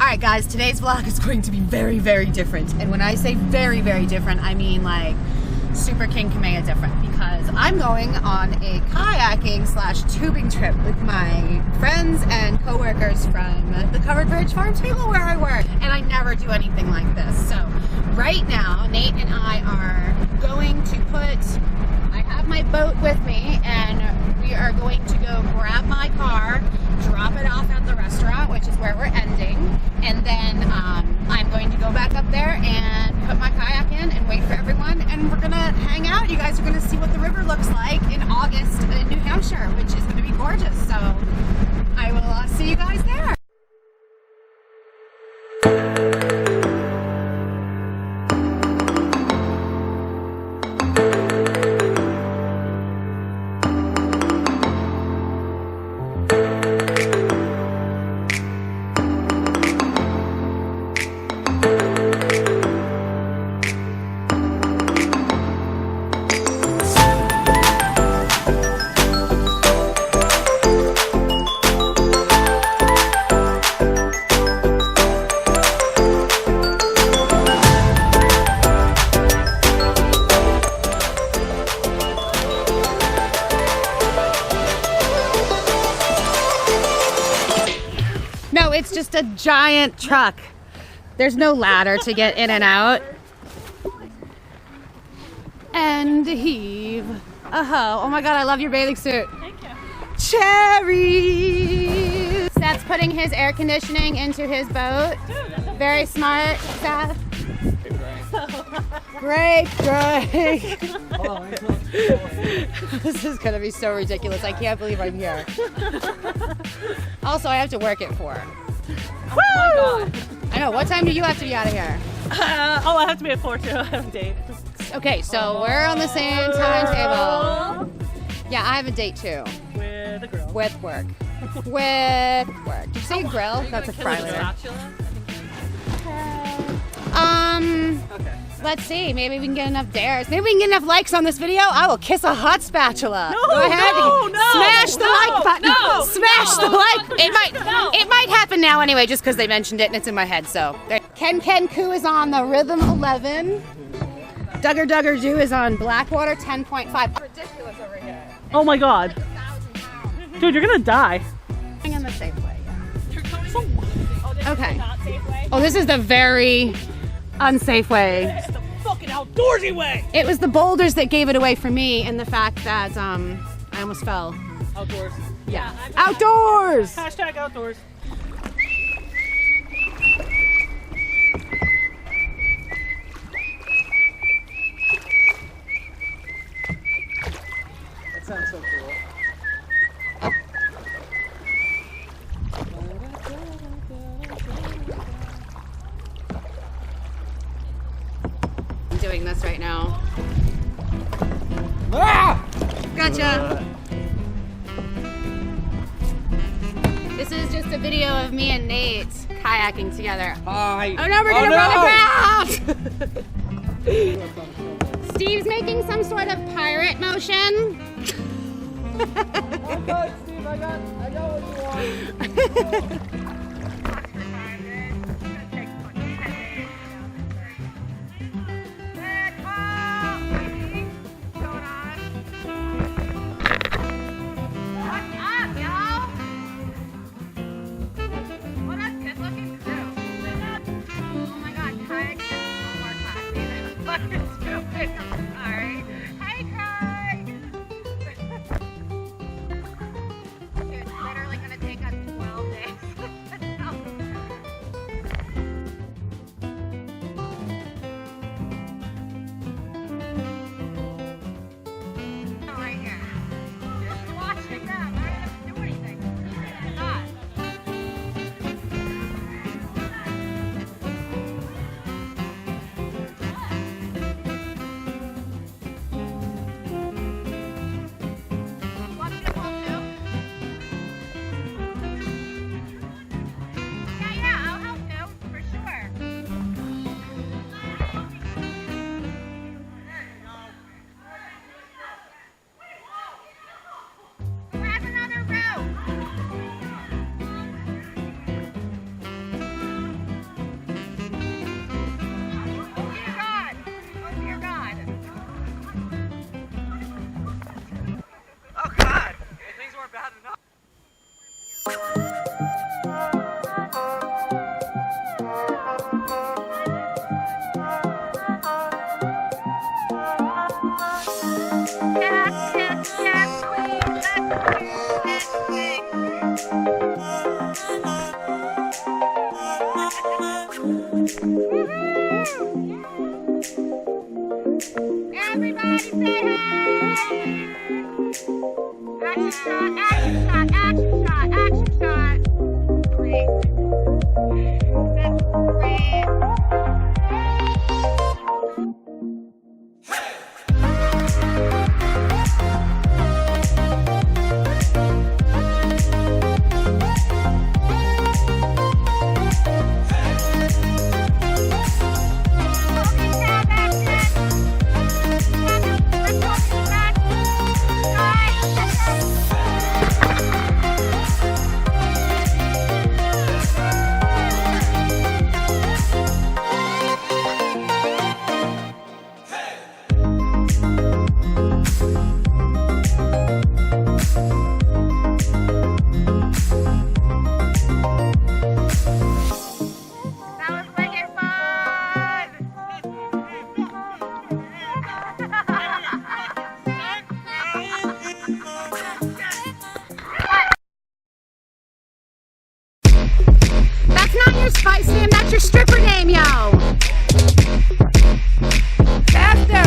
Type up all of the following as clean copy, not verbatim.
Alright guys, today's vlog is going to be very, very different. And when I say very, very different, I mean like super King Kamea different, because I'm going on a kayaking / tubing trip with my friends and coworkers from the Covered Bridge Farmtable where I work. And I never do anything like this. So right now, Nate and I are going to I have my boat with me, and we are going to go grab my car, drop it off at the restaurant, which is where we're ending, and then I'm going to go back up there and put my kayak in and wait for everyone, and we're gonna hang out. You guys are gonna see what the river looks like in August in New Hampshire, which is gonna be gorgeous. So I will see you guys there. No, it's just a giant truck. There's no ladder to get in and out. And heave. Oh my god, I love your bathing suit. Thank you. Cherry! Seth's putting his air conditioning into his boat. Very smart, Seth. Great. This is gonna be so ridiculous. I can't believe I'm here. Also, I have to work at 4. Oh my god. I know. What time do you have to be out of here? I have to be at 4 too. I have a date. Okay, so we're on the same timetable. Yeah, I have a date too. With a girl. With work. With work. Did you say grill? That's a fry later. Okay. Let's see. Maybe we can get enough dares. Maybe we can get enough likes on this video. I will kiss a hot spatula. No, Go ahead. no. Smash the like button. No, Smash the like. No. It might happen now anyway, just because they mentioned it and it's in my head. So Ken Koo is on the Rhythm 11. Duggar Doo is on Blackwater 10.5. Ridiculous over here. Oh my god. 1,000 Dude, you're gonna die. pounds. In the safe way. Yeah. Okay. Oh, this is the very unsafe way. It's the fucking outdoorsy way. It was the boulders that gave it away for me, and the fact that I almost fell. Outdoors. Yeah. Outdoors! Hashtag outdoors. That sounds so cool. I'm doing this right now. Ah! Gotcha. This is just a video of me and Nate kayaking together. Hi. Oh no, we're gonna run aground! Steve's making some sort of pirate motion. Oh God, Steve, I got what you want. Hi, Sam, that's your stripper name, yo. Faster.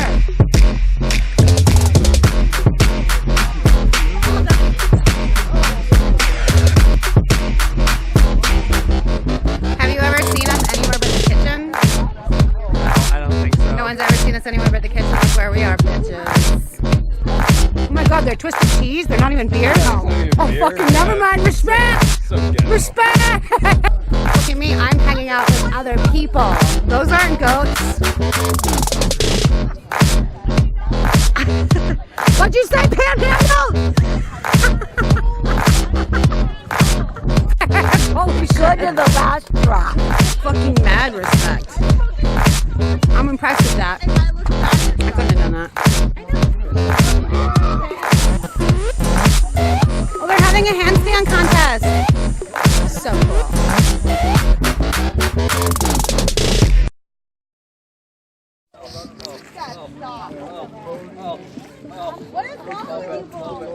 Have you ever seen us anywhere but the kitchen? No, I don't think so. No one's ever seen us anywhere but the kitchen. That's where we are, bitches. Oh my god, they're twisted teas? They're not even beer? not even Oh, beer, fucking never mind. Respect! So ghetto. Respect! Look at me, I'm hanging out with other people. Those aren't goats. What'd you say, Panhandle? Holy shit. To the last drop. Fucking mad respect. I'm impressed with that. I couldn't have done that. Oh, they're having a handstand contest. So cool. What is wrong with people?